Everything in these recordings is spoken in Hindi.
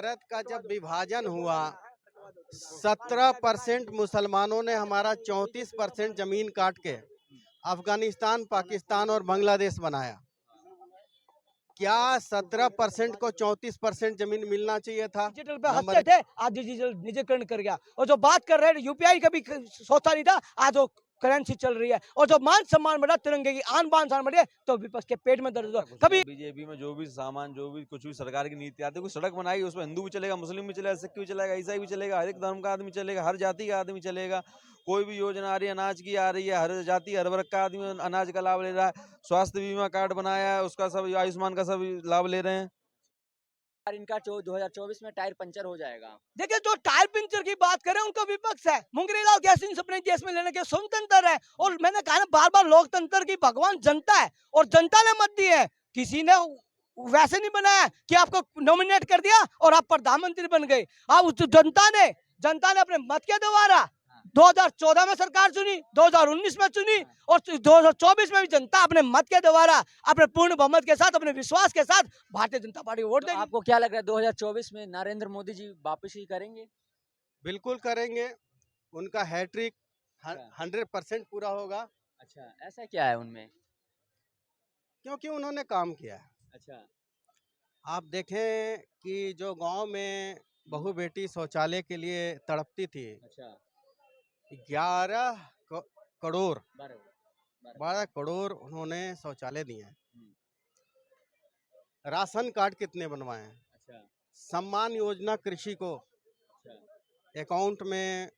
भारत का जब विभाजन हुआ 17% मुसलमानों ने हमारा 34% जमीन काट के अफगानिस्तान, पाकिस्तान और बांग्लादेश बनाया। क्या 17% को 34% जमीन मिलना चाहिए था? डिजिटल पे हंसते थे, आज डिजिटल निजीकरण कर गया। और जो बात कर रहे हैं यूपीआई का भी सोचा नहीं था, आज वो करेंसी चल रही है। और जो मान सम्मान बढ़ा, तिरंगे की आन बान शान बढ़े, तो विपक्ष के पेट में दर्द हुआ। कभी बीजेपी में जो भी सामान, जो भी कुछ भी सरकार की नीति आती है, कोई सड़क बनाई उसमें हिंदू भी चलेगा, मुस्लिम भी चलेगा, सिख भी चलेगा, ईसाई भी चलेगा, हर एक धर्म का आदमी चलेगा, हर जाति का आदमी चलेगा। कोई भी योजना आ रही है, अनाज की आ रही है, हर जाति हर वर्ग का आदमी अनाज का लाभ ले रहा है। स्वास्थ्य बीमा कार्ड बनाया है, उसका सब आयुष्मान का सब लाभ ले रहे हैं। इनका 2024 में टायर पंचर हो जाएगा। देखिए, जो टायर पंचर की बात करें उनका विपक्ष है। मुंगरीलाल गैसिंग अपने देश में लेने के स्वतंत्र है। और मैंने कहा ना बार बार, लोकतंत्र की भगवान जनता है और जनता ने मत दी है। किसी ने वैसे नहीं बनाया कि आपको नॉमिनेट कर दिया और आप प्रधानमंत्री बन गए। आप उस जनता ने अपने मत के द्वारा 2014 में सरकार चुनी, 2019 में चुनी और 2024 में भी जनता अपने मत के द्वारा, अपने पूर्ण बहुमत के साथ, अपने विश्वास के साथ भारतीय जनता पार्टी को वोट देगी। आपको क्या लग रहा है 2024 में नरेंद्र मोदी जी वापसी करेंगे? बिल्कुल करेंगे। उनका हैट्रिक 100% पूरा होगा। अच्छा, ऐसा क्या है उनमें? क्योंकि उन्होंने काम किया है। अच्छा, आप देखें कि जो गांव में बहू बेटी शौचालय के लिए तड़पती थी, अच्छा, 11 करोड़ 12 12 करोड़ उन्होंने शौचालय दिए हैं। हम्म, राशन कार्ड कितने बनवाए हैं? अच्छा, सम्मान योजना कृषि को अच्छा, अकाउंट में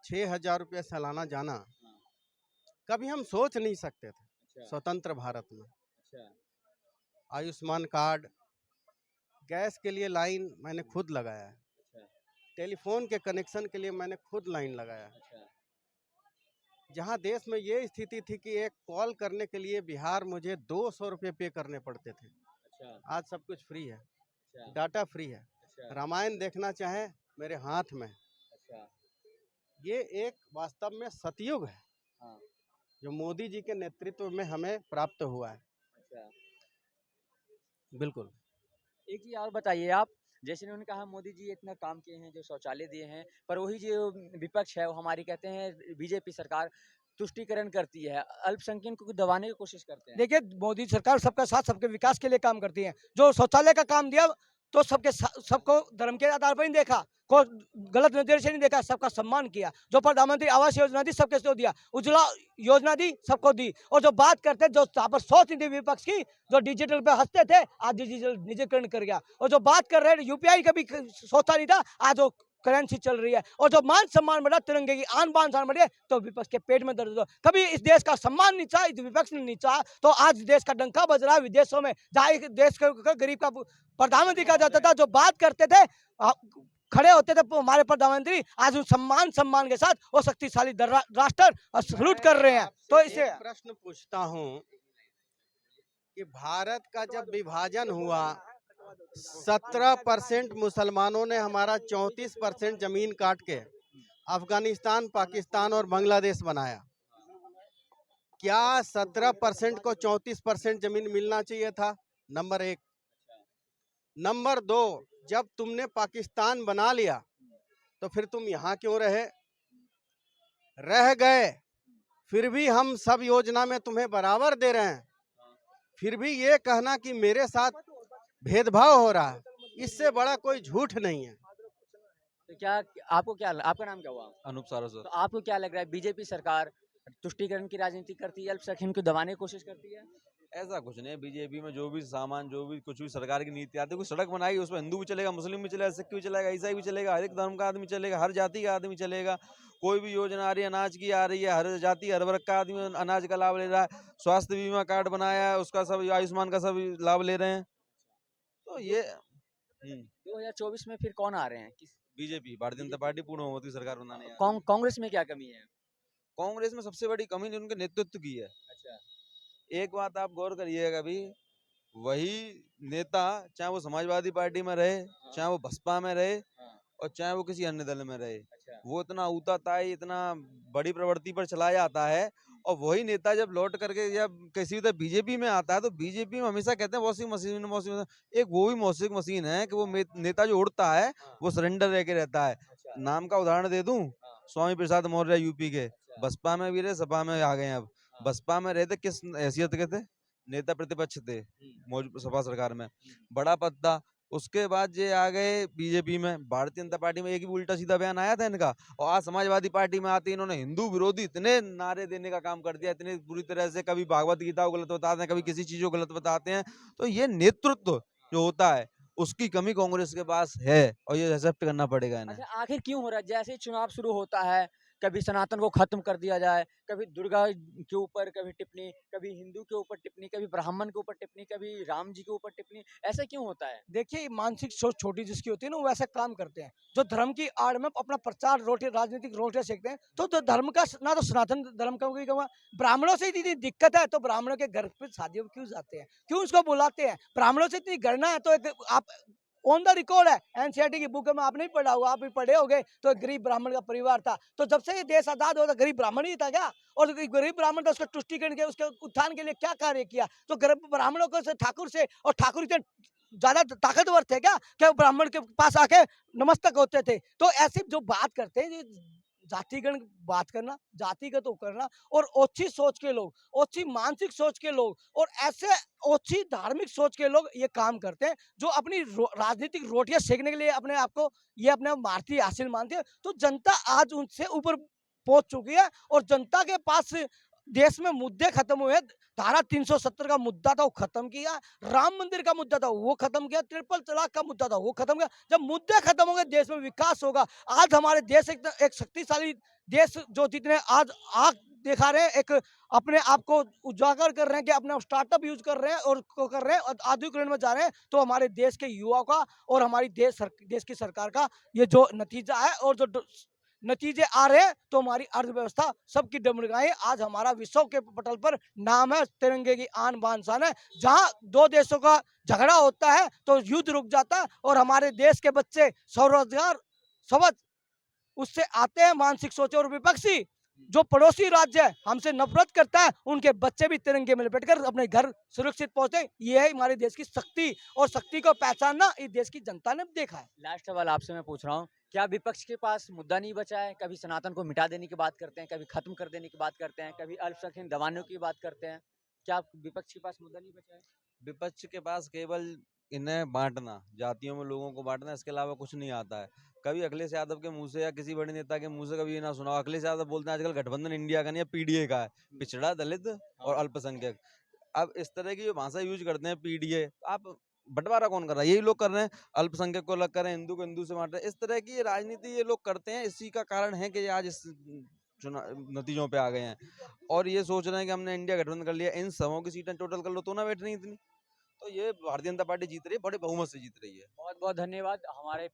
6,000 रुपये सालाना जाना, हाँ, कभी हम सोच नहीं सकते थे अच्छा, स्वतंत्र भारत में। अच्छा, आयुष्मान कार्ड, गैस के लिए लाइन मैंने खुद लगाया है, अच्छा, टेलीफोन के कनेक्शन के लिए मैंने खुद लाइन लगाया है। अच्छा, जहाँ देश में ये स्थिति थी कि एक कॉल करने के लिए बिहार मुझे 200 रुपये पे करने पड़ते थे, अच्छा, आज सब कुछ फ्री है, अच्छा, डाटा फ्री है। अच्छा, रामायण देखना चाहे मेरे हाथ में। अच्छा, ये एक वास्तव में सतयुग है हाँ, जो मोदी जी के नेतृत्व में हमें प्राप्त हुआ है। अच्छा। बिल्कुल। एक चीज और बताइए आप, जैसे उन्होंने कहा मोदी जी इतना काम किए हैं, जो शौचालय दिए हैं, पर वही जो विपक्ष है वो हमारी कहते हैं बीजेपी सरकार तुष्टीकरण करती है, अल्पसंख्यकों को दबाने की कोशिश करते हैं। देखिए, मोदी सरकार सबका साथ, सबके विकास के लिए काम करती है। जो शौचालय का काम दिया, तो सबको धर्म के आधार पर नहीं देखा, को गलत नजर से नहीं देखा, सबका सम्मान किया। जो प्रधानमंत्री आवास योजना दी, सबके को दिया। उज्ज्वला योजना दी, सबको दी। और जो बात करते हैं, जो यहाँ पर सोच नहीं थी विपक्ष की, जो डिजिटल पे हंसते थे, आज डिजिटल निजीकरण कर गया। और जो बात कर रहे हैं यूपीआई का भी सोचा नहीं था, आज वो करेंसी चल रही है। और जो मान सम्मान बढ़ा, तिरंगे की आन बान शान बढ़े, तो विपक्ष के पेट में दर्द हुआ। कभी इस देश का सम्मान नहीं चाहा, इस विपक्ष ने नहीं चाहा, तो आज देश का डंका बज रहा है विदेशों में, जहाँ एक देश का गरीब का प्रधानमंत्री कहा जाता था। जो बात करते थे, खड़े होते थे हमारे प्रधानमंत्री, आज उन सम्मान के साथ वो शक्तिशाली राष्ट्र सल्यूट कर रहे हैं। तो इसे एक प्रश्न पूछता हूँ कि भारत का जब विभाजन हुआ 17% मुसलमानों ने हमारा 34% जमीन काट के अफगानिस्तान, पाकिस्तान और बांग्लादेश बनाया। क्या 17% को 34% जमीन मिलना चाहिए था? नंबर 1। नंबर 2, जब तुमने पाकिस्तान बना लिया तो फिर तुम यहाँ क्यों रह गए? फिर भी हम सब योजना में तुम्हें बराबर दे रहे हैं, फिर भी ये कहना कि मेरे साथ भेदभाव हो रहा है, इससे बड़ा कोई झूठ नहीं है। तो क्या आपका नाम क्या हुआ? अनूप सारस्वत। तो आपको क्या लग रहा है बीजेपी सरकार तुष्टीकरण की राजनीति करती है, अल्पसंख्यकों को दबाने की कोशिश करती है? ऐसा कुछ नहीं, बीजेपी में जो भी सामान, जो भी कुछ भी सरकार की नीति आती है, कोई सड़क बनाई उसमें हिंदू भी चलेगा, मुस्लिम भी चलेगा, सिख भी चलेगा, ईसाई भी चलेगा, हर एक धर्म का आदमी चलेगा, हर जाति का आदमी चलेगा। कोई भी योजना आ रही है, अनाज की आ रही है, हर जाति हर वर्ग का आदमी अनाज का लाभ ले रहा है। स्वास्थ्य बीमा कार्ड बनाया है, उसका सब आयुष्मान का सब लाभ ले रहे हैं। तो ये 2024 में फिर कौन आ रहे हैं? बीजेपी, भारतीय जनता पार्टी पूर्ण बहुमत की सरकार बनाने। कांग्रेस में क्या कमी है? कांग्रेस में सबसे बड़ी कमी उनके नेतृत्व की है। अच्छा, एक बात आप गौर करिएगा, अभी वही नेता, चाहे वो समाजवादी पार्टी में रहे, चाहे वो बसपा में रहे, हाँ, और चाहे वो किसी अन्य दल में रहे, अच्छा, वो इतना ऊताताई, इतना बड़ी प्रवृत्ति पर चला जाता है और वही नेता जब लौट करके या किसी भी तरह बीजेपी में आता है तो बीजेपी में हमेशा कहते हैं वॉशिंग मशीन। एक वो भी वॉशिंग मशीन है कि वो नेता जो उड़ता है वो सरेंडर रह के रहता है। अच्छा। नाम का उदाहरण दे दूं, स्वामी प्रसाद मौर्य यूपी के, अच्छा। बसपा में भी रहे, सपा में आ गए हैं अब। हाँ। बसपा में रहते किस हैसियत के थे? नेता प्रतिपक्ष थे सपा सरकार में, बड़ा पद था। उसके बाद ये आ गए बीजेपी में, भारतीय जनता पार्टी में एक ही उल्टा सीधा बयान आया था इनका, और आज समाजवादी पार्टी में आते इन्होंने हिंदू विरोधी इतने नारे देने का काम कर दिया, इतने बुरी तरह से, कभी भागवत गीता को गलत बताते हैं, कभी किसी चीज को गलत बताते हैं। तो ये नेतृत्व जो होता है उसकी कमी कांग्रेस के पास है और ये एक्सेप्ट करना पड़ेगा इन्हें। अच्छा, आखिर क्यों हो रहा है? जैसे ही चुनाव शुरू होता है, कभी सनातन को खत्म कर दिया जाए, कभी दुर्गा के ऊपर कभी टिप्पणी, कभी हिंदू के ऊपर टिप्पणी, कभी ब्राह्मण के ऊपर टिप्पणी, कभी राम जी के ऊपर टिप्पणी, ऐसा क्यों होता है? देखिए, मानसिक सोच छोटी जिसकी होती है ना, वो वैसे काम करते हैं। जो धर्म की आड़ में अपना प्रचार रोटी राजनीतिक रोटियां सेकते हैं, तो धर्म का ना तो सनातन धर्म का कोई कहूँगा, ब्राह्मणों से इतनी दिक्कत है तो ब्राह्मणों के घर पे शादियों में क्यों जाते हैं, क्यों उसको बुलाते हैं? ब्राह्मणों से इतनी गणना है तो एक आप ऑन द रिकॉर्ड है, एनसीईआरटी की बुक में आप नहीं पढ़ा होगा, आप भी पढ़े होगे। तो एक गरीब ब्राह्मण का परिवार था, तो जब से ये देश आजाद हुआ था गरीब ब्राह्मण ही था क्या? और गरीब ब्राह्मण था, उसका तुष्टिकरण के उसके उत्थान के लिए क्या कार्य किया? तो गरीब ब्राह्मणों को से ठाकुर से, और ठाकुर इतने ज्यादा ताकतवर थे क्या वो ब्राह्मण के पास आके नमस्तक होते थे? तो ऐसी जो बात करते हैं, ये जातिगण बात करना, जातिगत तो करना, और ओछी सोच के लोग, ओछी मानसिक सोच के लोग, और ऐसे ओछी धार्मिक सोच के लोग ये काम करते हैं, जो अपनी राजनीतिक रोटियां सेकने के लिए अपने आप को ये अपने भारतीय हासिल मानते हैं। तो जनता आज उनसे ऊपर पहुंच चुकी है, और जनता के पास देश में मुद्दे खत्म हुए। धारा 370 का मुद्दा था वो खत्म किया, राम मंदिर का मुद्दा था वो खत्म किया, ट्रिपल तलाक का मुद्दा था वो खत्म किया। जब मुद्दे खत्म होंगे देश में विकास होगा। आज हमारे देश एक शक्तिशाली देश जो जितने आज आग दिखा रहे हैं, एक अपने आप को उजागर कर रहे हैं कि अपने स्टार्टअप यूज कर रहे हैं और को कर रहे हैं और आधुनिकीकरण में जा रहे हैं, तो हमारे देश के युवाओं का और हमारी देश की सरकार का ये जो नतीजा है, और जो नतीजे आ रहे हैं, तो हमारी अर्थव्यवस्था सबकी डगमगाई। आज हमारा विश्व के पटल पर नाम है, तिरंगे की आन बान शान है। जहां दो देशों का झगड़ा होता है तो युद्ध रुक जाता है, और हमारे देश के बच्चे स्वरोजगार समझ उससे आते हैं। मानसिक सोचे और विपक्षी जो पड़ोसी राज्य है हमसे नफरत करता है, उनके बच्चे भी तिरंगे में लपेटकर अपने घर सुरक्षित पहुंचे। ये है हमारे देश की शक्ति, और शक्ति को पहचानना इस देश की जनता ने देखा है। लास्ट सवाल आपसे मैं पूछ रहा हूँ, क्या विपक्ष के पास मुद्दा नहीं बचा है? कभी सनातन को मिटा देने की बात करते हैं, कभी खत्म कर देने की बात करते हैं, कभी अल्पसंख्यक दबाने की बात करते हैं। क्या विपक्ष के पास मुद्दा नहीं बचा है? विपक्ष के पास केवल इन्हें बांटना, जातियों में लोगों को बांटना, इसके अलावा कुछ नहीं आता है। कभी अखिलेश यादव के मुंह से या किसी बड़े नेता के मुंह से कभी ये ना सुना हो। अखिलेश यादव बोलते हैं आजकल गठबंधन इंडिया का नहीं है, पीडीए का है, पिछड़ा, दलित और अल्पसंख्यक। अब इस तरह की जो भाषा यूज करते हैं पीडीए, आप बंटवारा कौन कर रहा है? यही लोग कर रहे हैं। अल्पसंख्यक को अलग करें, हिंदू को हिंदू से बांट रहे हैं। इस तरह की ये राजनीति ये लोग करते हैं। इसी का कारण है कि ये आज इस नतीजों पे आ गए हैं, और ये सोच रहे हैं कि हमने इंडिया गठबंधन कर लिया, इन सबों की सीटें टोटल कर लो तो ना बैठ रही इतनी। तो ये भारतीय जनता पार्टी जीत रही है, बड़े बहुमत से जीत रही है। बहुत बहुत धन्यवाद हमारे